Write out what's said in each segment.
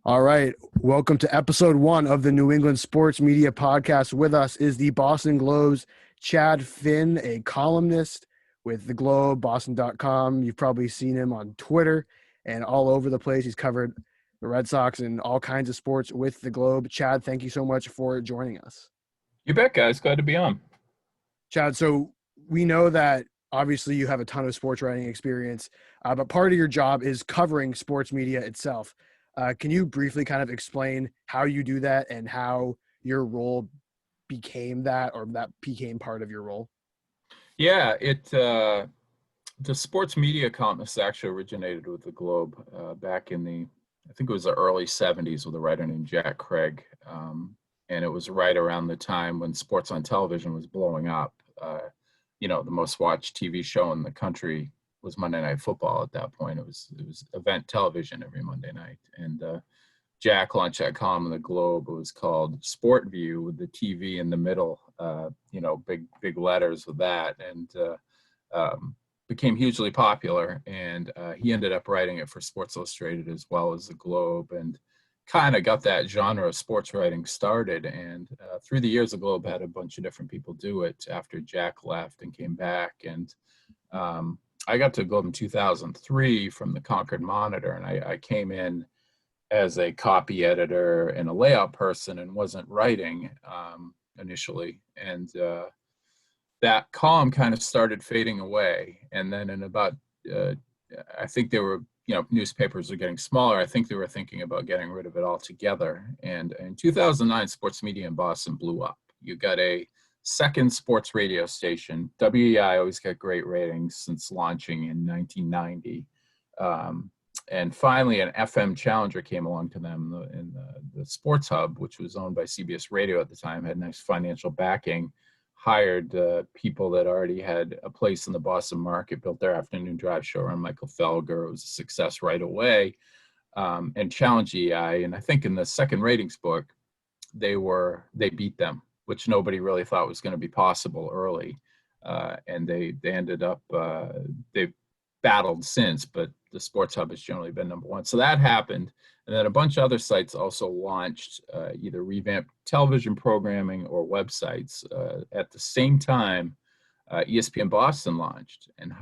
All right. Welcome to episode 1 of the New England Sports Media Podcast. With us is the Boston Globe's Chad Finn, a columnist with the Globe, Boston.com. You've probably seen him on Twitter and all over the place. He's covered the Red Sox and all kinds of sports with the Globe. Chad, thank you so much for joining us. You bet, guys. Glad to be on. Chad, so we know that obviously you have a ton of sports writing experience, but part of your job is covering sports media itself. Can you briefly kind of explain how you do that and how your role became that, or that became part of your role? Yeah, the sports media columnist actually originated with the Globe back in I think it was the early 70s with a writer named Jack Craig. And it was right around the time when sports on television was blowing up. The most watched TV show in the country was Monday Night Football at that point. It was event television every Monday night. And Jack launched that column in the Globe. It was called Sport View with the TV in the middle, big letters with that, and became hugely popular. And he ended up writing it for Sports Illustrated as well as the Globe, and kind of got that genre of sports writing started. And through the years, the Globe had a bunch of different people do it after Jack left and came back. And I got to Globe in 2003 from the Concord Monitor, and I came in as a copy editor and a layout person and wasn't writing initially. And that column kind of started fading away. And then in about, I think they were, newspapers are getting smaller. I think they were thinking about getting rid of it altogether. And in 2009, sports media in Boston blew up. You got a second sports radio station. WEI always got great ratings since launching in 1990. And finally, an FM challenger came along to them in the Sports Hub, which was owned by CBS Radio at the time, had nice financial backing, hired people that already had a place in the Boston market, built their afternoon drive show around Michael Felger. It was a success right away, and challenged EI. And I think in the second ratings book, they beat them, which nobody really thought was going to be possible early. And they ended up, they've battled since, but the Sports Hub has generally been number one. So that happened. And then a bunch of other sites also launched either revamped television programming or websites. At the same time, ESPN Boston launched and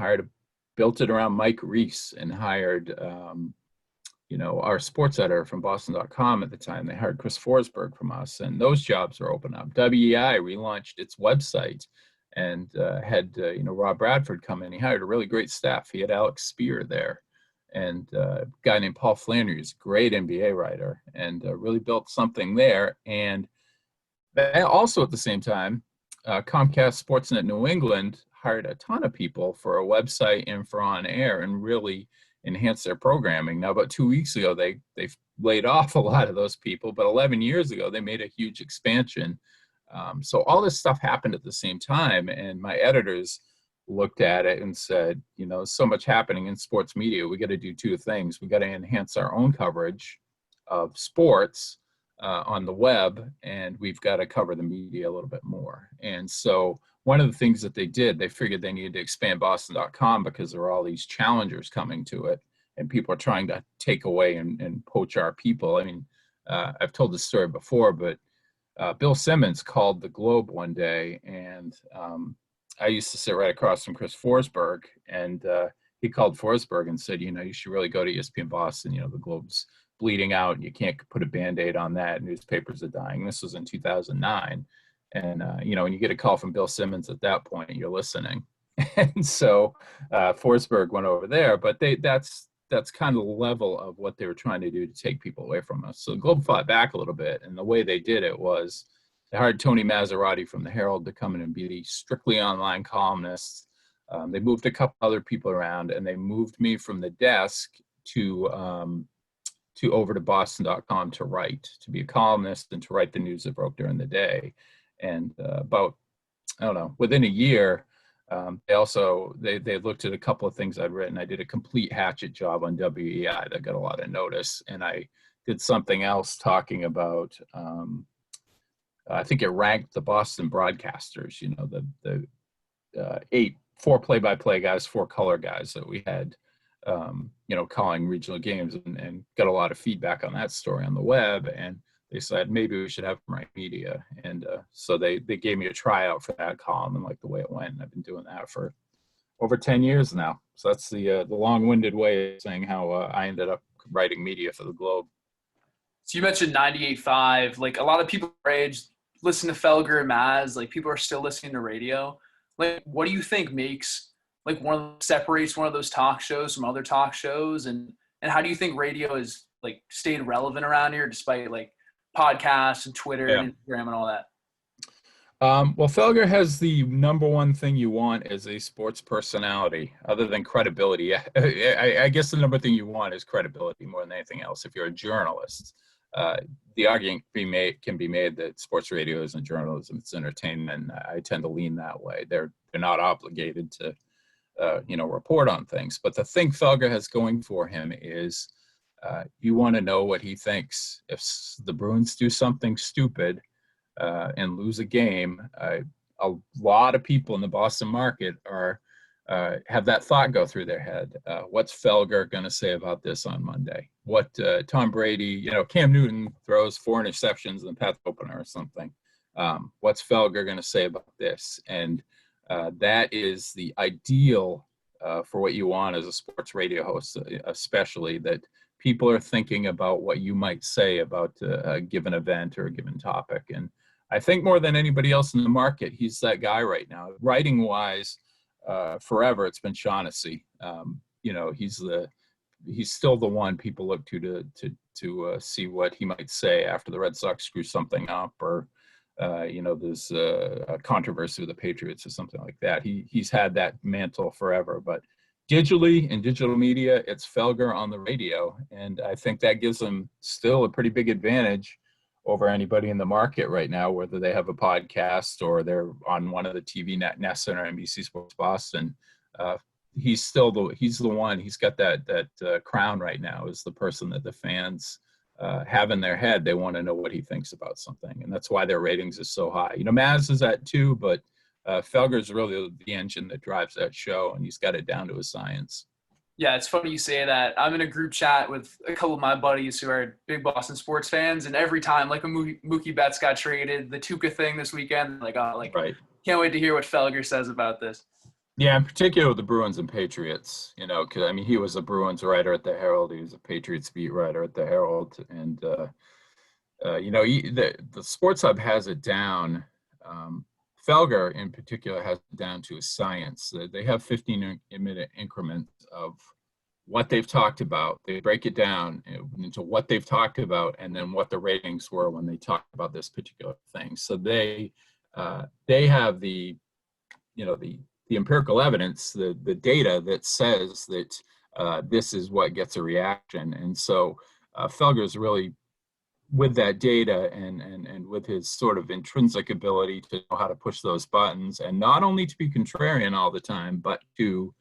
built it around Mike Reese, and hired, our sports editor from Boston.com at the time. They hired Chris Forsberg from us, and those jobs are open up. WEI relaunched its website and had Rob Bradford come in. He hired a really great staff. He had Alex Spear there, and a guy named Paul Flannery, who's a great NBA writer, and really built something there. And also at the same time, Comcast Sportsnet New England hired a ton of people for a website and for on air, and really enhance their programming. Now, about 2 weeks ago, they laid off a lot of those people, but 11 years ago, they made a huge expansion. So all this stuff happened at the same time, and my editors looked at it and said, so much happening in sports media. We got to do two things. We got to enhance our own coverage of sports on the web, and we've got to cover the media a little bit more. And so one of the things that they did, they figured they needed to expand Boston.com because there were all these challengers coming to it, and people are trying to take away and poach our people. I mean, I've told this story before, but Bill Simmons called the Globe one day, and I used to sit right across from Chris Forsberg, and he called Forsberg and said, you should really go to ESPN Boston. The Globe's bleeding out, and you can't put a Band-Aid on that. Newspapers are dying. This was in 2009. And, when you get a call from Bill Simmons at that point, you're listening. And so Forsberg went over there, but that's kind of the level of what they were trying to do to take people away from us. So the Globe fought back a little bit, and the way they did it was they hired Tony Maserati from the Herald to come in and be the strictly online columnist. They moved a couple other people around, and they moved me from the desk to over to Boston.com to write, to be a columnist and to write the news that broke during the day. And within a year, they looked at a couple of things I'd written. I did a complete hatchet job on WEI that got a lot of notice, and I did something else talking about, I think it ranked the Boston broadcasters, the 4 play-by-play guys, 4 color guys that we had calling regional games, and got a lot of feedback on that story on the web. And they said, maybe we should have him write media. And so they gave me a tryout for that column, and like the way it went. And I've been doing that for over 10 years now. So that's the long-winded way of saying how I ended up writing media for the Globe. So you mentioned 98.5. Like, a lot of people our age listen to Felger and Maz. Like, people are still listening to radio. Like, what do you think makes, like, separates one of those talk shows from other talk shows? And how do you think radio has, like, stayed relevant around here despite, like, podcasts and Twitter and Instagram and all that? Well, Felger has the number one thing you want as a sports personality, other than credibility. I guess the number thing you want is credibility more than anything else. If you're a journalist, the argument can be made that sports radio isn't journalism; it's entertainment. I tend to lean that way. They're not obligated to, report on things. But the thing Felger has going for him is, you want to know what he thinks. If the Bruins do something stupid and lose a game, a lot of people in the Boston market have that thought go through their head. What's Felger going to say about this on Monday? What Tom Brady, Cam Newton throws 4 interceptions in the Pats opener or something. What's Felger going to say about this? And that is the ideal for what you want as a sports radio host, especially that people are thinking about what you might say about a given event or a given topic. And I think more than anybody else in the market, he's that guy right now. Writing wise, forever it's been Shaughnessy. He's still the one people look to see what he might say after the Red Sox screw something up, or there's a controversy with the Patriots or something like that. He's had that mantle forever. But digitally, in digital media, it's Felger on the radio, and I think that gives him still a pretty big advantage over anybody in the market right now, whether they have a podcast or they're on one of the TV NESN or NBC Sports Boston. He's the one. He's got that crown right now as the person that the fans have in their head. They want to know what he thinks about something, and that's why their ratings is so high. Maz is at 2, but Felger's really the engine that drives that show, and he's got it down to a science. Yeah, it's funny you say that. I'm in a group chat with a couple of my buddies who are big Boston sports fans, and every time, like, when Mookie Betts got traded, the Tuca thing this weekend, right. Can't wait to hear what Felger says about this. Yeah, in particular with the Bruins and Patriots, because he was a Bruins writer at the Herald, he was a Patriots beat writer at the Herald, and the Sports Hub has it down. Felger, in particular, has it down to a science. They have 15-minute increments of what they've talked about. They break it down into what they've talked about and then what the ratings were when they talked about this particular thing. So they have the empirical evidence, the data that says that this is what gets a reaction. And so Felger's really, with that data and with his sort of intrinsic ability to know how to push those buttons, and not only to be contrarian all the time, but to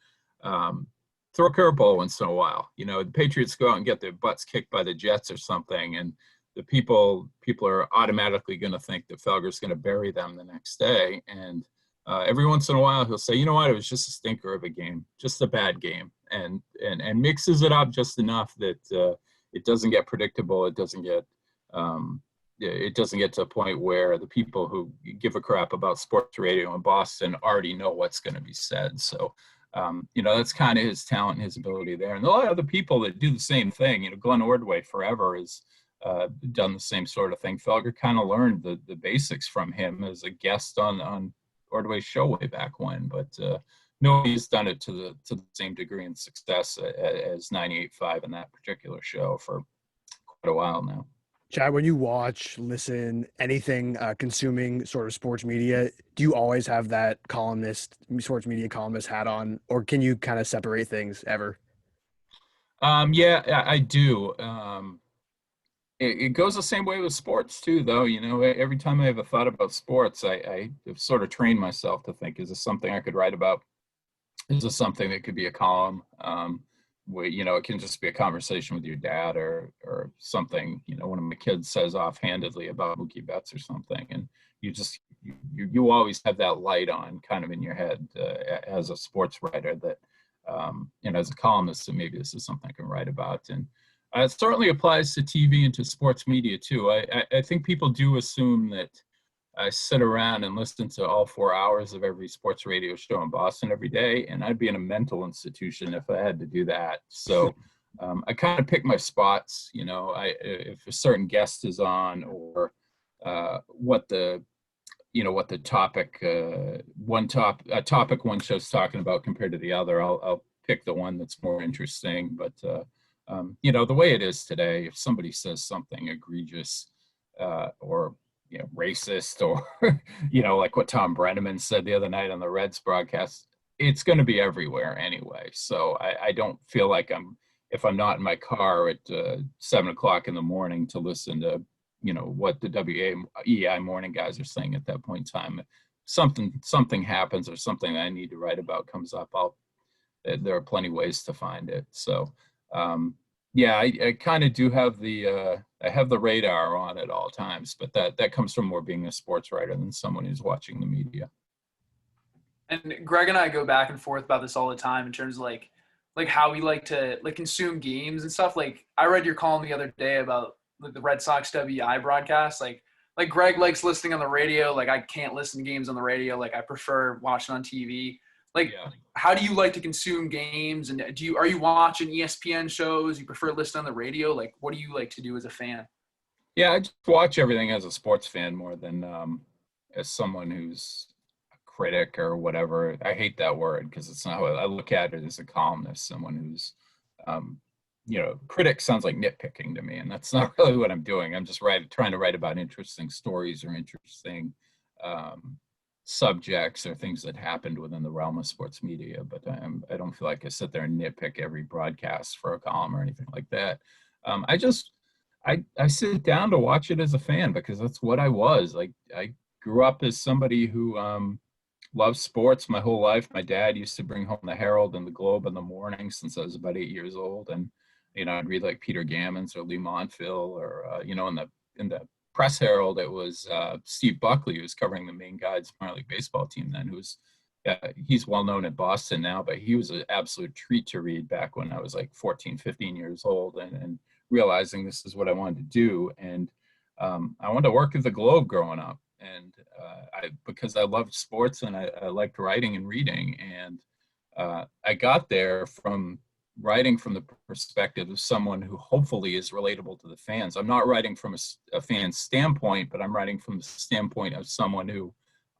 throw a curveball once in a while. The Patriots go out and get their butts kicked by the Jets or something, and the people are automatically going to think that Felger's going to bury them the next day. And every once in a while he'll say, you know what, it was just a stinker of a game, just a bad game, and mixes it up just enough that it doesn't get predictable. It doesn't get to a point where the people who give a crap about sports radio in Boston already know what's going to be said. So, that's kind of his talent and his ability there. And a lot of other people that do the same thing. Glenn Ordway forever has done the same sort of thing. Felger kind of learned the basics from him as a guest on Ordway's show way back when. But nobody's done it to the same degree and success as 98.5 in that particular show for quite a while now. Chad, when you watch, listen, anything consuming sort of sports media, do you always have that sports media columnist hat on, or can you kind of separate things ever? Yeah, I do. It goes the same way with sports too, though. Every time I have a thought about sports, I have sort of trained myself to think, is this something I could write about? Is this something that could be a column? Where, it can just be a conversation with your dad or something, one of my kids says offhandedly about Mookie Betts or something. And you always have that light on kind of in your head as a sports writer that, as a columnist, so maybe this is something I can write about. And it certainly applies to TV and to sports media too. I think people do assume that I sit around and listen to all 4 hours of every sports radio show in Boston every day, and I'd be in a mental institution if I had to do that. So I kind of pick my spots, if a certain guest is on, or what the topic, a topic one show's talking about compared to the other. I'll pick the one that's more interesting. But the way it is today, if somebody says something egregious or racist, or like what Tom Brenneman said the other night on the Reds broadcast, it's going to be everywhere anyway. So I don't feel like if I'm not in my car at 7 o'clock in the morning to listen to what the WEI morning guys are saying at that point in time, something happens or something that I need to write about comes up, there are plenty of ways to find it. So I kind of do have I have the radar on at all times, but that comes from more being a sports writer than someone who's watching the media. And Greg and I go back and forth about this all the time in terms of like how we like to consume games and stuff. Like I read your column the other day about the Red Sox WI broadcast. Like Greg likes listening on the radio. Like I can't listen to games on the radio. Like I prefer watching on TV. How do you like to consume games? And are you watching ESPN shows? You prefer listening on the radio? Like, what do you like to do as a fan? Yeah, I just watch everything as a sports fan more than as someone who's a critic or whatever. I hate that word because it's not what I look at it as a columnist, someone who's, critic sounds like nitpicking to me, and that's not really what I'm doing. I'm just trying to write about interesting stories or interesting subjects or things that happened within the realm of sports media, but I don't feel like I sit there and nitpick every broadcast for a column or anything like that. I sit down to watch it as a fan because that's what I was. Like I grew up as somebody who loved sports my whole life. My dad used to bring home the Herald and the Globe in the morning since I was about 8 years old, and I'd read like Peter Gammons or Lee Montville, or in the Press Herald, it was Steve Buckley, who was covering the Maine Guides minor league baseball team then, he's well known in Boston now, but he was an absolute treat to read back when I was like 14, 15 years old, and realizing this is what I wanted to do. And I wanted to work at the Globe growing up, and because I loved sports and I liked writing and reading, and I got there from writing from the perspective of someone who hopefully is relatable to the fans. I'm not writing from a fan's standpoint, but I'm writing from the standpoint of someone who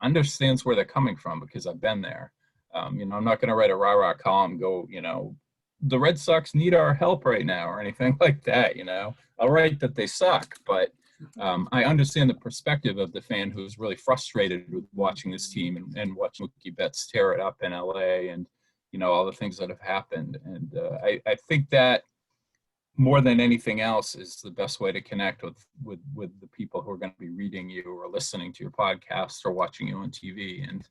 understands where they're coming from because I've been there. I'm not going to write a rah-rah column, the Red Sox need our help right now or anything like that. I'll write that they suck, but I understand the perspective of the fan who's really frustrated with watching this team and watching Mookie Betts tear it up in LA and all the things that have happened. And I think that more than anything else is the best way to connect with the people who are going to be reading you or listening to your podcast or watching you on TV. And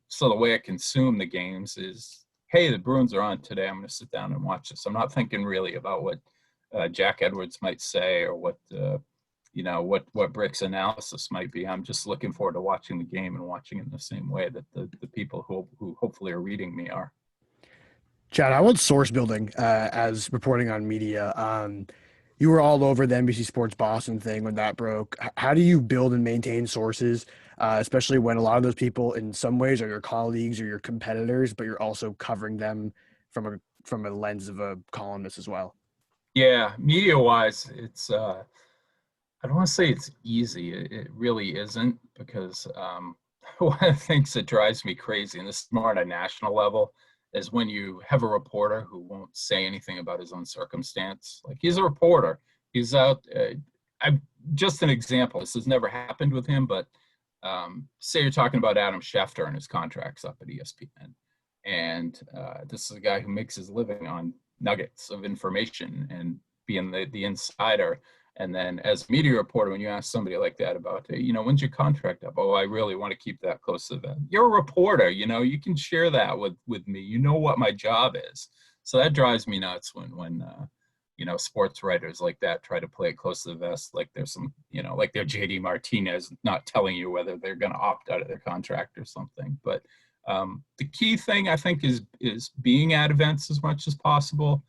so the way I consume the games is, hey, the Bruins are on today, I'm going to sit down and watch this. I'm not thinking really about what Jack Edwards might say or what Brick's analysis might be. I'm just looking forward to watching the game and watching it in the same way that the people who hopefully are reading me are. Chad, how about source building as reporting on media? You were all over the NBC Sports Boston thing when that broke. How do you build and maintain sources, especially when a lot of those people in some ways are your colleagues or your competitors, but you're also covering them from a lens of a columnist as well? Yeah, media-wise, it's I don't want to say it's easy. It really isn't, because one of the things that drives me crazy, and this is more on a national level, is when you have a reporter who won't say anything about his own circumstance. Like, he's a reporter. He's out. I'm just an example. This has never happened with him, but say you're talking about Adam Schefter and his contract's up at ESPN. And this is a guy who makes his living on nuggets of information and being the insider. And then as a media reporter, when you ask somebody like that about, when's your contract up? Oh, I really want to keep that close to the vest. You're a reporter, you can share that with me. You know what my job is. So that drives me nuts when sports writers like that try to play it close to the vest. Like there's some, like they're JD Martinez not telling you whether they're going to opt out of their contract or something. But The key thing I think is being at events as much as possible.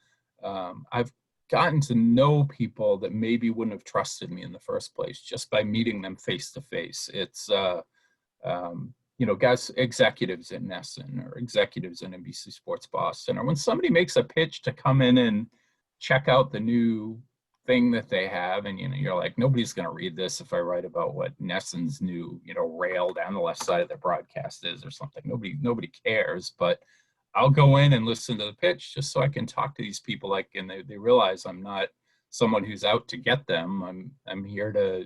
I've gotten to know people that maybe wouldn't have trusted me in the first place just by meeting them face to face. It's guys, executives in NESN or executives in NBC Sports Boston, or when somebody makes a pitch to come in and check out the new thing that they have, and you're like, nobody's going to read this if I write about what NESN's new rail down the left side of their broadcast is or something. Nobody cares, but I'll go in and listen to the pitch just so I can talk to these people, and they realize I'm not someone who's out to get them. I'm here to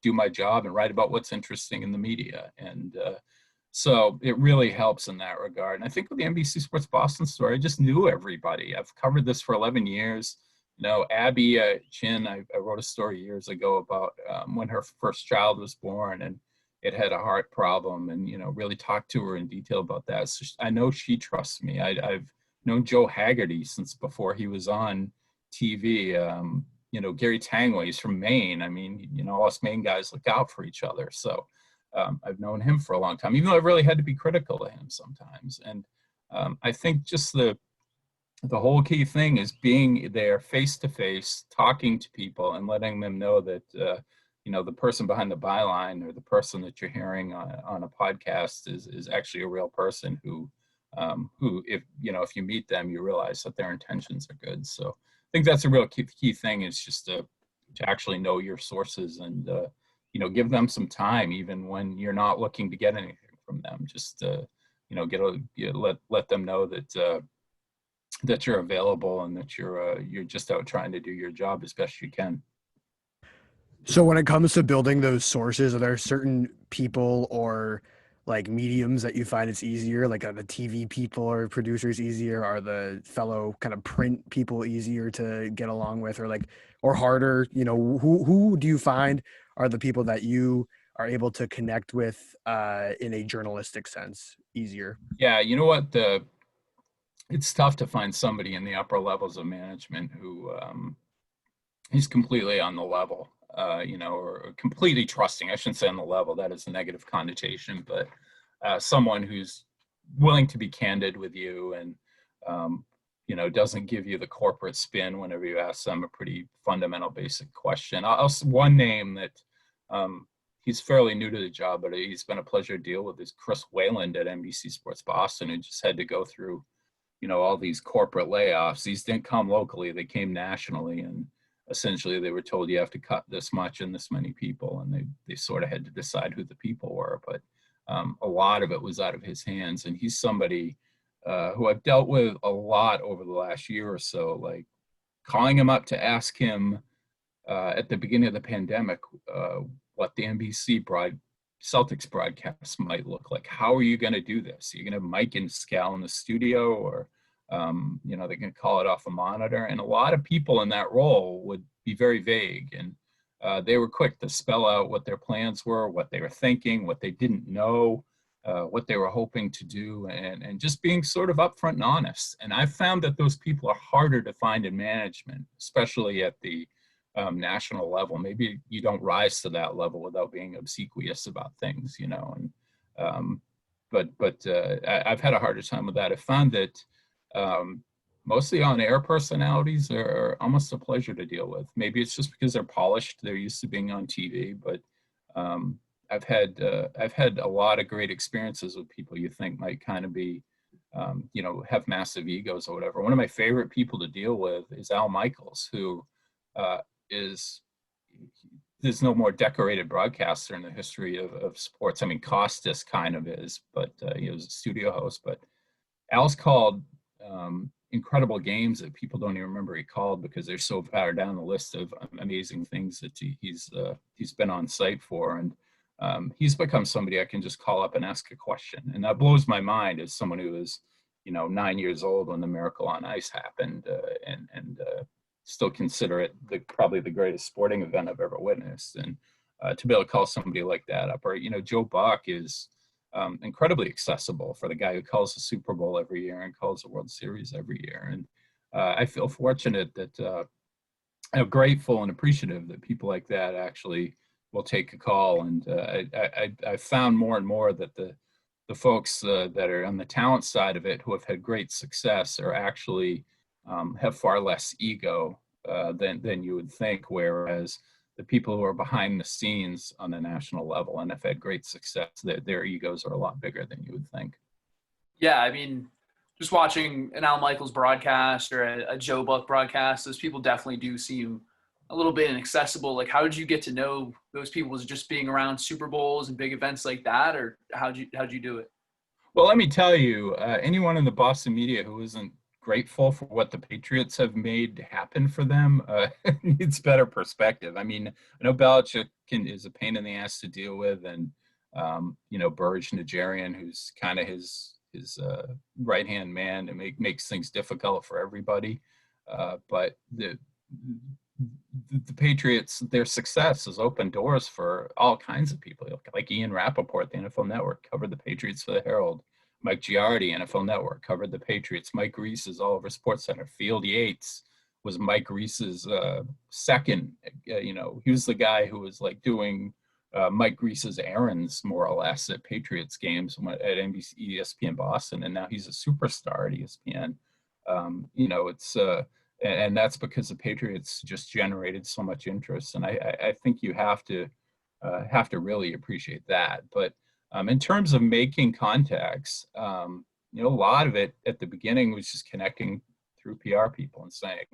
do my job and write about what's interesting in the media. And so it really helps in that regard. And I think with the NBC Sports Boston story, I just knew everybody. I've covered this for 11 years. Abby Chin, I wrote a story years ago about when her first child was born and it had a heart problem, and, really talked to her in detail about that. So I know she trusts me. I've known Joe Haggerty since before he was on TV. Gary Tangway, he's from Maine. I mean, all us Maine guys look out for each other. So I've known him for a long time, even though I've really had to be critical of him sometimes. And I think just the whole key thing is being there face to face, talking to people and letting them know that, the person behind the byline or the person that you're hearing on a podcast is actually a real person who if you meet them, you realize that their intentions are good. So I think that's a real key thing, is just to actually know your sources and, give them some time, even when you're not looking to get anything from them. Just, let them know that, that you're available and that you're just out trying to do your job as best you can. So when it comes to building those sources, are there certain people or like mediums that you find it's easier? Like, are the TV people or producers easier? Are the fellow kind of print people easier to get along with, or harder? Who do you find are the people that you are able to connect with in a journalistic sense easier? Yeah, you know what? It's tough to find somebody in the upper levels of management who he's completely on the level, or completely trusting. I shouldn't say on the level, that is a negative connotation, but someone who's willing to be candid with you and, doesn't give you the corporate spin whenever you ask them a pretty fundamental, basic question. One name that he's fairly new to the job, but he's been a pleasure to deal with, is Chris Wayland at NBC Sports Boston, who just had to go through all these corporate layoffs. These didn't come locally, they came nationally, and essentially they were told you have to cut this much and this many people, and they sort of had to decide who the people were. But a lot of it was out of his hands, and he's somebody who I've dealt with a lot over the last year or so, like calling him up to ask him at the beginning of the pandemic what the NBC Celtics broadcast might look like. How are you going to do this? Are you going to have Mike and Scal in the studio, or they can call it off a monitor? And a lot of people in that role would be very vague, and they were quick to spell out what their plans were, what they were thinking, what they didn't know, what they were hoping to do, and just being sort of upfront and honest. And I've found that those people are harder to find in management, especially at the national level. Maybe you don't rise to that level without being obsequious about things, but I've had a harder time with that. I found that mostly on-air personalities are almost a pleasure to deal with. Maybe it's just because they're polished, they're used to being on TV, but I've had a lot of great experiences with people you think might kind of be have massive egos or whatever. One of my favorite people to deal with is Al Michaels, who there's no more decorated broadcaster in the history of sports. I mean, Costas kind of is, but he was a studio host. But Al's called incredible games that people don't even remember he called, because they're so far down the list of amazing things that he's been on site for. And he's become somebody I can just call up and ask a question. And that blows my mind as someone who was, 9 years old when the Miracle on Ice happened, and still consider it probably the greatest sporting event I've ever witnessed. And to be able to call somebody like that up, or, Joe Buck is incredibly accessible for the guy who calls the Super Bowl every year and calls the World Series every year. And I feel fortunate that I'm grateful and appreciative that people like that actually will take a call. And I found more and more that the the folks that are on the talent side of it who have had great success are actually have far less ego than you would think, whereas the people who are behind the scenes on the national level and have had great success, their egos are a lot bigger than you would think. Yeah, I mean, just watching an Al Michaels broadcast or a Joe Buck broadcast, those people definitely do seem a little bit inaccessible. Like, how did you get to know those people? Was it just being around Super Bowls and big events like that, or how'd you do it? Well, let me tell you, anyone in the Boston media who isn't grateful for what the Patriots have made happen for them needs better perspective. I mean, I know Belichick is a pain in the ass to deal with, and Burge Nigerian, who's kind of his right hand man, and makes things difficult for everybody. But the Patriots, their success has opened doors for all kinds of people. Like Ian Rappaport, the NFL Network, covered the Patriots for the Herald. Mike Giardi, NFL Network, covered the Patriots. Mike Reese is all over SportsCenter. Field Yates was Mike Reese's second. He was the guy who was like doing Mike Reese's errands more or less at Patriots games at NBC, ESPN Boston, and now he's a superstar at ESPN. And that's because the Patriots just generated so much interest, and I think you have to really appreciate that. But in terms of making contacts, a lot of it at the beginning was just connecting through PR people and saying,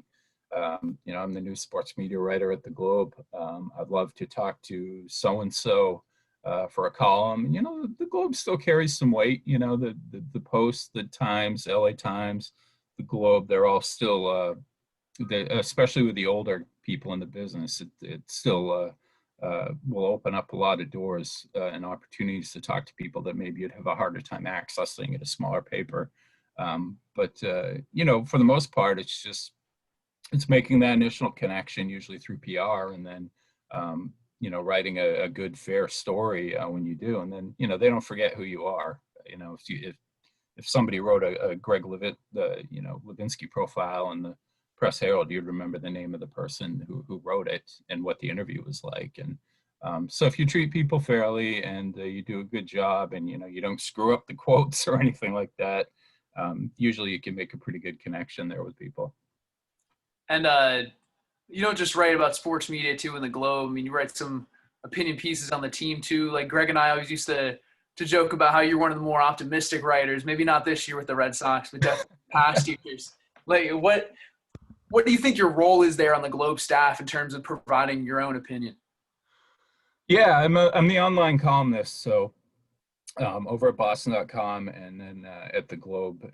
I'm the new sports media writer at the Globe. I'd love to talk to so-and-so for a column. The Globe still carries some weight. The Post, the Times, LA Times, the Globe, they're all still, especially with the older people in the business, it still will open up a lot of doors and opportunities to talk to people that maybe you'd have a harder time accessing at a smaller paper. But for the most part, it's making that initial connection, usually through PR, and then writing a good, fair story when you do, and then they don't forget who you are. If somebody wrote a Greg Levinsky profile in the Press Herald, you'd remember the name of the person who wrote it and what the interview was like. And so if you treat people fairly and you do a good job, and you don't screw up the quotes or anything like that, usually you can make a pretty good connection there with people. And you don't just write about sports media too in the Globe. I mean, you write some opinion pieces on the team too. Like Greg and I always used to joke about how you're one of the more optimistic writers. Maybe not this year with the Red Sox, but definitely past years. Like, what do you think your role is there on the Globe staff in terms of providing your own opinion? Yeah, I'm the online columnist, so over at Boston.com and then at the Globe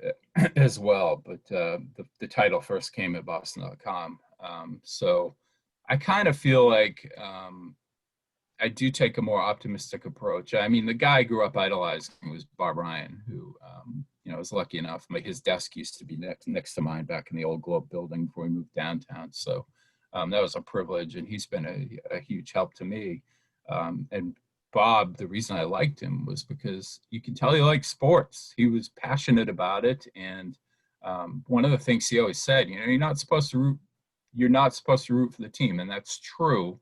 as well. But the title first came at Boston.com. So I kind of feel like I do take a more optimistic approach. I mean, the guy I grew up idolizing was Bob Ryan, who I was lucky enough. His desk used to be next to mine back in the old Globe building before we moved downtown. So that was a privilege, and he's been a huge help to me. And Bob, the reason I liked him was because you can tell he liked sports. He was passionate about it, and one of the things he always said, you're not supposed to root for the team, and that's true.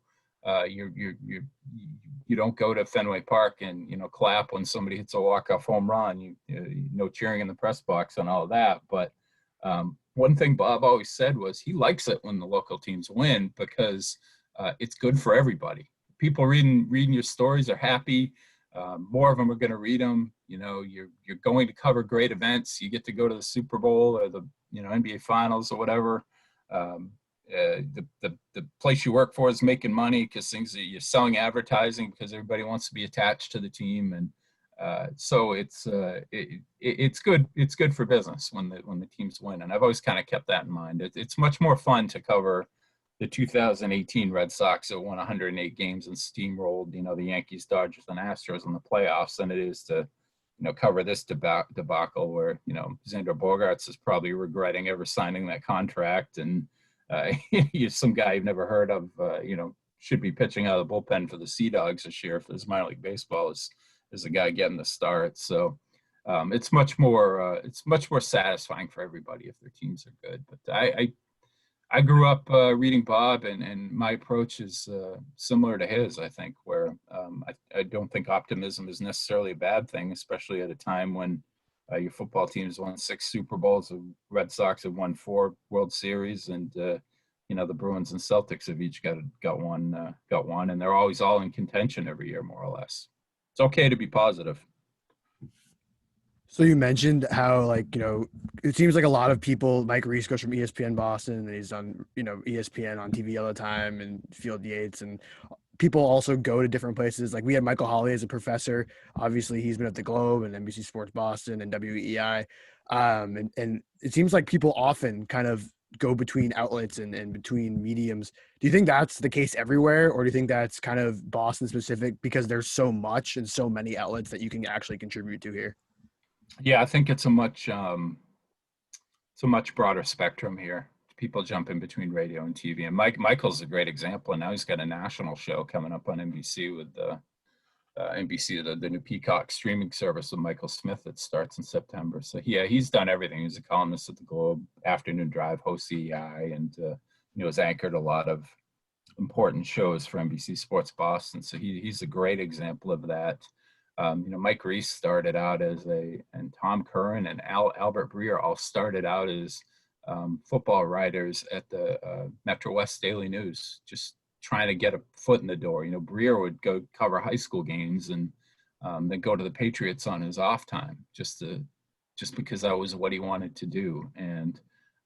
You don't go to Fenway Park and clap when somebody hits a walk-off home run. No cheering in the press box and all of that. But one thing Bob always said was he likes it when the local teams win because it's good for everybody. People reading your stories are happy. More of them are going to read them. You're going to cover great events. You get to go to the Super Bowl or the NBA Finals or whatever. The place you work for is making money because you're selling advertising because everybody wants to be attached to the team, and so it's good. It's good for business when the teams win, and I've always kind of kept that in mind. It's much more fun to cover the 2018 Red Sox that won 108 games and steamrolled the Yankees, Dodgers, and Astros in the playoffs than it is to cover this debacle where Xander Bogaerts is probably regretting ever signing that contract, and some guy you've never heard of, should be pitching out of the bullpen for the Sea Dogs this year for this minor league baseball is a guy getting the start. So it's much more satisfying for everybody if their teams are good. But I grew up reading Bob, and my approach is similar to his, I think, where I don't think optimism is necessarily a bad thing, especially at a time when your football team's won 6 Super Bowls, the Red Sox have won 4 World Series, and the Bruins and Celtics have each got one, and they're always all in contention every year, more or less. It's okay to be positive. So you mentioned how, it seems like a lot of people, Mike Reese goes from ESPN Boston, and he's on, ESPN on TV all the time, and Field Yates, and people also go to different places. Like, we had Michael Hawley as a professor. Obviously, he's been at the Globe and NBC Sports Boston and WEEI. And it seems like people often kind of go between outlets and between mediums. Do you think that's the case everywhere, or do you think that's kind of Boston specific because there's so much and so many outlets that you can actually contribute to here? Yeah, I think it's a much broader spectrum here. People jump in between radio and TV, and Michael's a great example. And now he's got a national show coming up on NBC with NBC, the new Peacock streaming service with Michael Smith that starts in September. So yeah, he's done everything. He's a columnist at the Globe, Afternoon Drive, hosts EI, and has anchored a lot of important shows for NBC Sports Boston. So he's a great example of that. Mike Reese started out and Tom Curran and Albert Breer all started out as football writers at the Metro West Daily News, just trying to get a foot in the door. Breer would go cover high school games and then go to the Patriots on his off time, just because that was what he wanted to do. And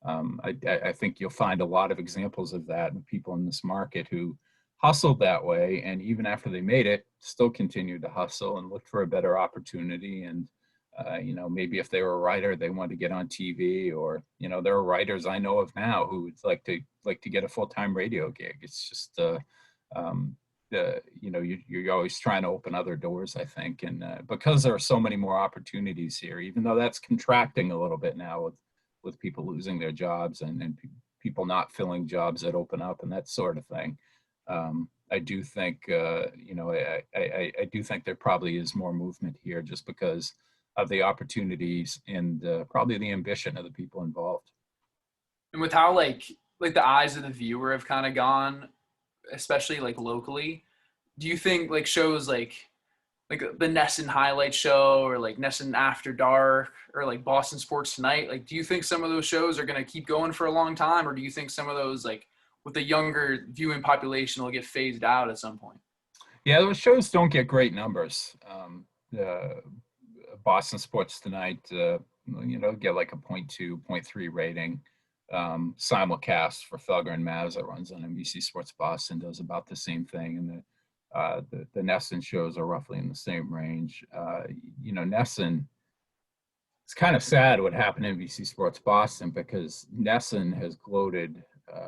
I think you'll find a lot of examples of that in people in this market who hustled that way, and even after they made it, still continued to hustle and look for a better opportunity. And maybe if they were a writer, they wanted to get on TV, or there are writers I know of now who would like to get a full-time radio gig. It's just you're always trying to open other doors, I think, and because there are so many more opportunities here, even though that's contracting a little bit now with people losing their jobs and people not filling jobs that open up and that sort of thing. I do think, I do think there probably is more movement here just because of the opportunities and probably the ambition of the people involved. And with how like the eyes of the viewer have kind of gone, especially like locally, do you think like shows like the NESN Highlight Show or like NESN After Dark or like Boston Sports Tonight, like do you think some of those shows are going to keep going for a long time, or do you think some of those like with the younger viewing population will get phased out at some point? Yeah, those shows don't get great numbers. Boston Sports Tonight, get like a 0.2, 0.3 rating. Simulcast for Thugger and Maz that runs on NBC Sports Boston does about the same thing. And the NESN shows are roughly in the same range. NESN, it's kind of sad what happened to NBC Sports Boston because NESN has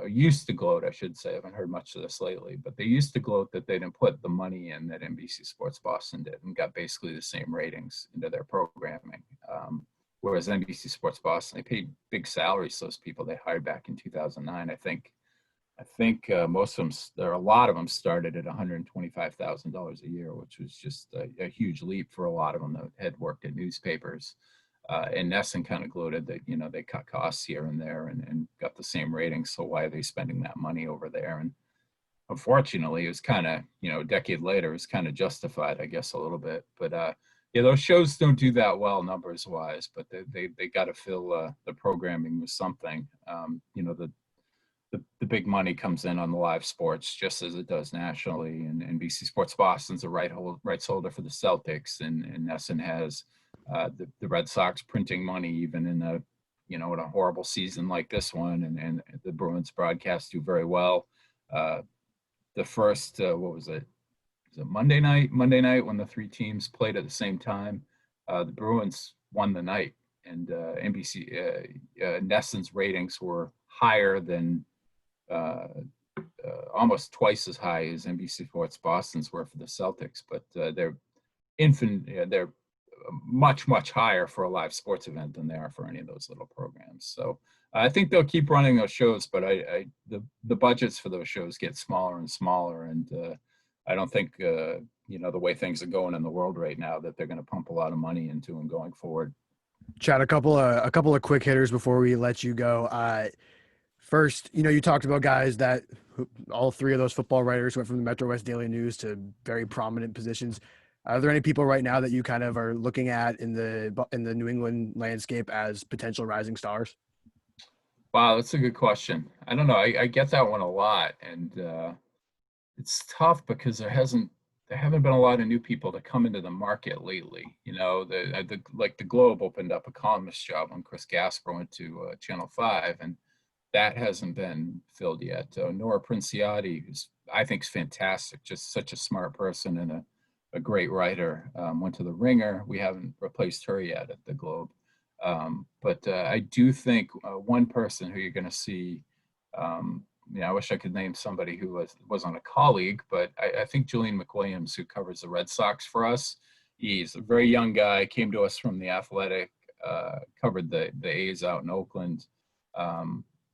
used to gloat, I should say. I haven't heard much of this lately, but they used to gloat that they didn't put the money in that NBC Sports Boston did and got basically the same ratings into their programming. Whereas NBC Sports Boston, they paid big salaries to those people they hired back in 2009. I think most of them, a lot of them started at $125,000 a year, which was just a huge leap for a lot of them that had worked at newspapers. And NESN kind of gloated that, they cut costs here and there and got the same ratings. So why are they spending that money over there? And unfortunately, it was kind of, a decade later, it was kind of justified, I guess, a little bit. But yeah, those shows don't do that well numbers wise, but they got to fill the programming with something. The big money comes in on the live sports just as it does nationally. And NBC Sports Boston's a rights holder for the Celtics, and NESN has the Red Sox printing money even in in a horrible season like this one, and the Bruins broadcast do very well. The first what was it? Was it Monday night when the 3 teams played at the same time? The Bruins won the night, and NBC NESN's ratings were higher than almost twice as high as NBC Sports Boston's were for the Celtics, but they're much higher for a live sports event than they are for any of those little programs. So I think they'll keep running those shows, but the budgets for those shows get smaller and smaller, and I don't think the way things are going in the world right now that they're going to pump a lot of money into them going forward. Chad, a couple of quick hitters before we let you go. First, you talked about guys that all three of those football writers went from the Metro West Daily News to very prominent positions. Are there any people right now that you kind of are looking at in the New England landscape as potential rising stars? Wow, that's a good question. I don't know. I get that one a lot, and it's tough because there haven't been a lot of new people to come into the market lately. The Globe opened up a columnist job when Chris Gasper went to Channel 5, and that hasn't been filled yet. Nora Princiati, who's I think is fantastic, just such a smart person and a great writer, went to the Ringer. We haven't replaced her yet at the Globe. But I do think one person who you're going to see, I wish I could name somebody who wasn't a colleague, but I think Julian McWilliams, who covers the Red Sox for us, he's a very young guy, came to us from The Athletic, covered the A's out in Oakland.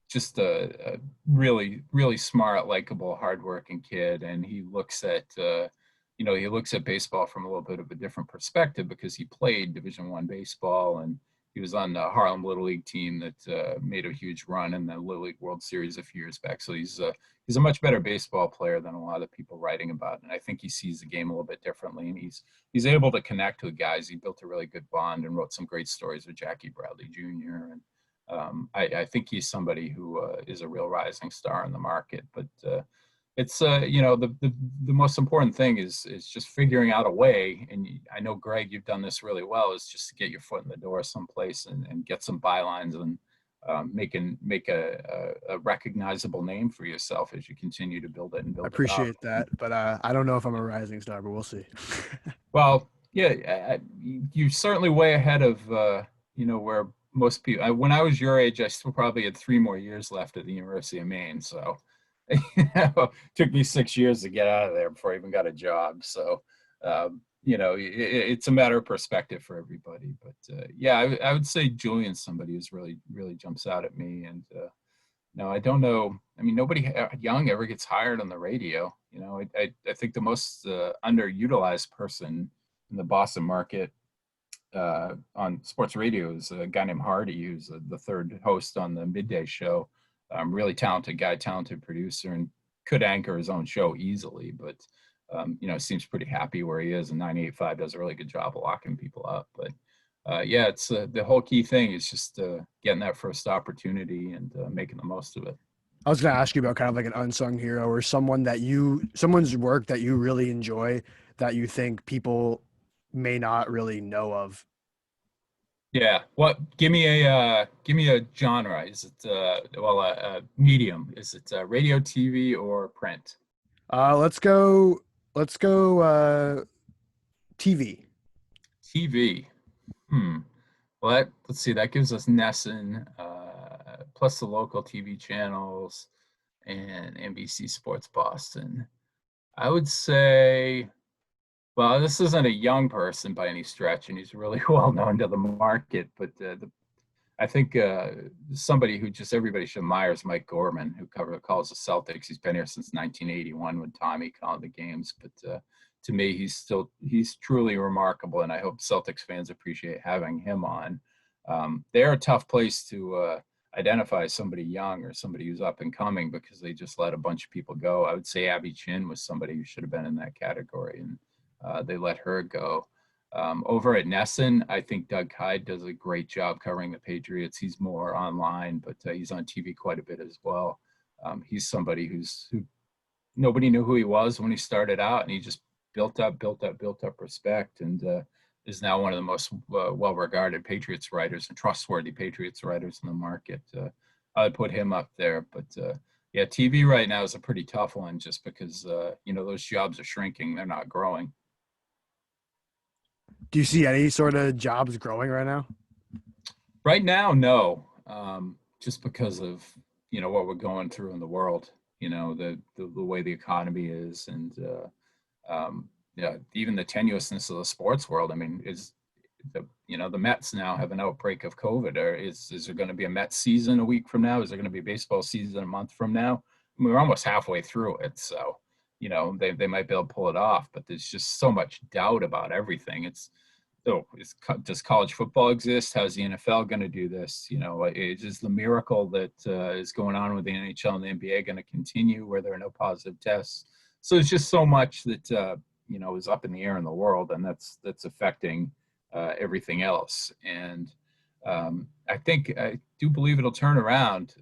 Just a really, really smart, likable, hardworking kid. And he looks at, he looks at baseball from a little bit of a different perspective because he played Division I baseball, and he was on the Harlem Little League team that made a huge run in the Little League World Series a few years back. So he's a much better baseball player than a lot of people writing about. And I think he sees the game a little bit differently, and he's able to connect with guys. He built a really good bond and wrote some great stories with Jackie Bradley Jr. And I think he's somebody who is a real rising star in the market. But it's the most important thing is just figuring out a way. And I know, Greg, you've done this really well, is just to get your foot in the door someplace and get some bylines and make a recognizable name for yourself as you continue to build it and build it up. I appreciate that, but I don't know if I'm a rising star, but we'll see. Well, yeah, you're certainly way ahead of where most people. When I was your age, I still probably had 3 more years left at the University of Maine. So, took me 6 years to get out of there before I even got a job. So, it's a matter of perspective for everybody. But I would say Julian's somebody who's really, really jumps out at me. And no, I don't know. I mean, nobody young ever gets hired on the radio. I think the most underutilized person in the Boston market on sports radio is a guy named Hardy, who's the third host on the midday show. Really talented guy, talented producer, and could anchor his own show easily. But seems pretty happy where he is, and 98.5 does a really good job of locking people up. But it's the whole key thing is just getting that first opportunity and making the most of it. I was going to ask you about kind of like an unsung hero or someone's work that you really enjoy that you think people may not really know of. Yeah. Give me a genre. Is it a medium? Is it radio, TV, or print? Let's go TV. TV. Well, let's see. That gives us NESN, plus the local TV channels and NBC Sports Boston. I would say, well, this isn't a young person by any stretch, and he's really well known to the market. But I think somebody who just everybody should admire is Mike Gorman, who calls the Celtics. He's been here since 1981 when Tommy called the games. But to me, he's truly remarkable, and I hope Celtics fans appreciate having him on. They're a tough place to identify somebody young or somebody who's up and coming because they just let a bunch of people go. I would say Abby Chin was somebody who should have been in that category, and they let her go. Over at NESN, I think Doug Hyde does a great job covering the Patriots. He's more online, but he's on TV quite a bit as well. He's somebody who nobody knew who he was when he started out, and he just built up respect, and is now one of the most well-regarded Patriots writers and trustworthy Patriots writers in the market. I would put him up there, but TV right now is a pretty tough one just because, those jobs are shrinking. They're not growing. Do you see any sort of jobs growing right now? Right now, no. Just because of, what we're going through in the world, the way the economy is, and even the tenuousness of the sports world. I mean, the Mets now have an outbreak of COVID. Or is there going to be a Mets season a week from now? Is there going to be a baseball season a month from now? I mean, we're almost halfway through it. So, they might be able to pull it off, but there's just so much doubt about everything. does college football exist? How's the NFL going to do this? Is the miracle that is going on with the NHL and the NBA going to continue where there are no positive tests? So there's just so much that is up in the air in the world, and that's affecting everything else. And I do believe it'll turn around.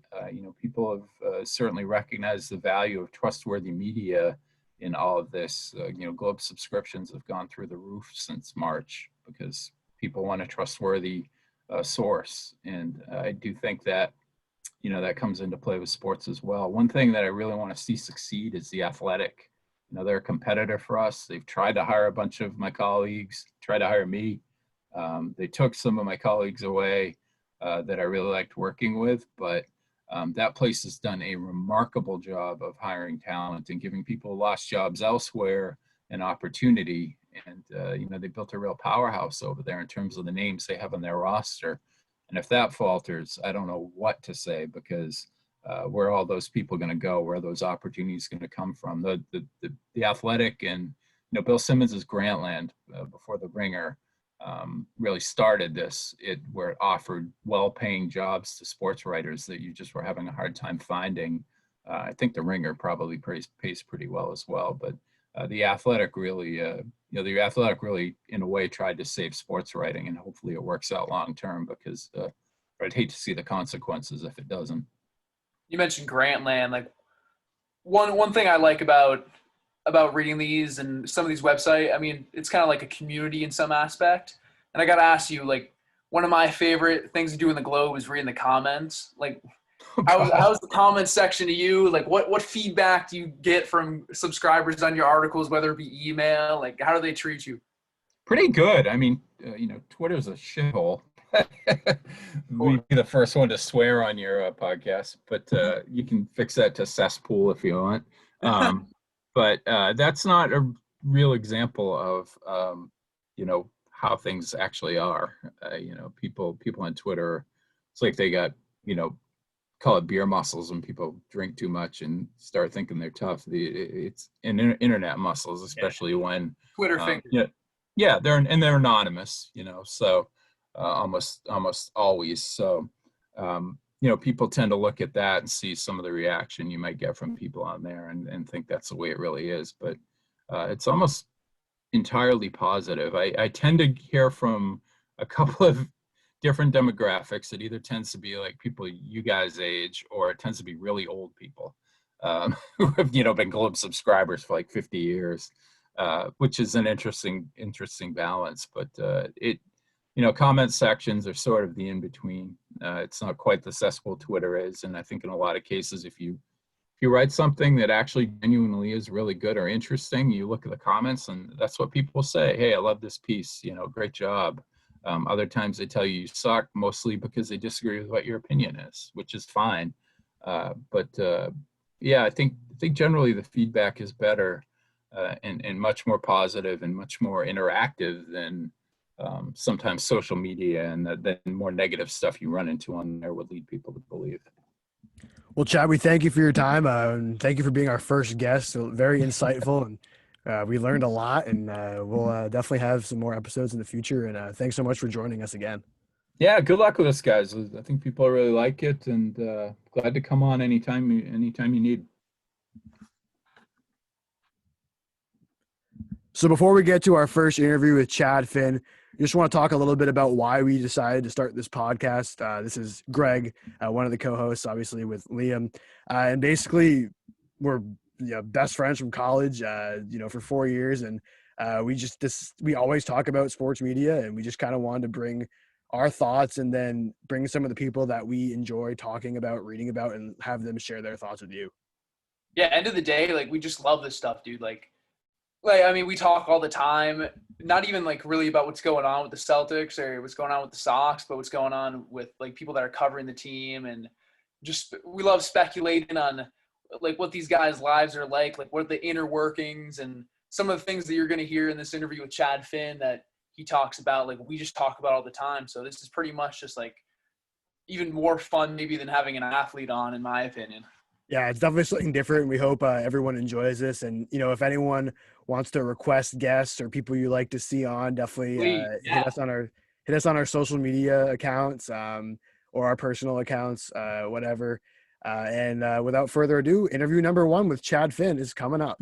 People have certainly recognized the value of trustworthy media in all of this. Globe subscriptions have gone through the roof since March because people want a trustworthy source. And I do think that, that comes into play with sports as well. One thing that I really want to see succeed is The Athletic. They're a competitor for us. They've tried to hire a bunch of my colleagues, tried to hire me. They took some of my colleagues away that I really liked working with, but that place has done a remarkable job of hiring talent and giving people who lost jobs elsewhere an opportunity. And, they built a real powerhouse over there in terms of the names they have on their roster. And if that falters, I don't know what to say, because where are all those people going to go? Where are those opportunities going to come from? The Athletic and, Bill Simmons' Grantland before the Ringer really started this, where it offered well-paying jobs to sports writers that you just were having a hard time finding. I think the Ringer probably pays pretty well as well, but the Athletic really, the Athletic really, in a way, tried to save sports writing, and hopefully it works out long term, because I'd hate to see the consequences if it doesn't. You mentioned Grantland. Like one thing I like about reading these and some of these websites, I mean, it's kind of like a community in some aspect. And I got to ask you, like, one of my favorite things to do in the Globe is reading the comments. Like, how's the comments section to you? Like, what feedback do you get from subscribers on your articles, whether it be email? Like, how do they treat you? Pretty good. I mean, Twitter's a shithole. We'd be the first one to swear on your podcast, but you can fix that to cesspool if you want. But that's not a real example of, how things actually are. People on Twitter, it's like they got, call it beer muscles when people drink too much and start thinking they're tough. It's internet muscles, especially when Twitter fingers. Yeah, they're anonymous, so almost always. So, people tend to look at that and see some of the reaction you might get from people on there and think that's the way it really is. But it's almost entirely positive. I tend to hear from a couple of different demographics. It either tends to be like people you guys' age, or it tends to be really old people who have, been Globe subscribers for like 50 years, which is an interesting balance. But comment sections are sort of the in-between. It's not quite the cesspool Twitter is. And I think in a lot of cases, if you write something that actually genuinely is really good or interesting, you look at the comments and that's what people say. Hey, I love this piece, great job. Other times they tell you suck, mostly because they disagree with what your opinion is, which is fine. But I think generally the feedback is better and much more positive and much more interactive than sometimes social media, and then more negative stuff you run into on there would lead people to believe. Well, Chad, we thank you for your time. And thank you for being our first guest. So very insightful, and we learned a lot, and we'll definitely have some more episodes in the future. And thanks so much for joining us again. Yeah, good luck with us, guys. I think people really like it, and glad to come on anytime you need. So before we get to our first interview with Chad Finn, I just want to talk a little bit about why we decided to start this podcast. This is Greg, one of the co-hosts, obviously, with Liam. And basically, we're best friends from college, for 4 years. And we always talk about sports media, and we just kind of wanted to bring our thoughts and then bring some of the people that we enjoy talking about, reading about, and have them share their thoughts with you. Yeah, end of the day, like, we just love this stuff, dude. Like, I mean, we talk all the time, not even like really about what's going on with the Celtics or what's going on with the Sox, but what's going on with like people that are covering the team. And just, we love speculating on like what these guys' lives are like what are the inner workings, and some of the things that you're going to hear in this interview with Chad Finn that he talks about, like we just talk about all the time. So this is pretty much just like even more fun maybe than having an athlete on, in my opinion. Yeah, it's definitely something different. We hope everyone enjoys this. And, if anyone wants to request guests or people you like to see on, definitely Please, hit yeah. us on our social media accounts or our personal accounts, whatever. And without further ado, interview number 1 with Chad Finn is coming up.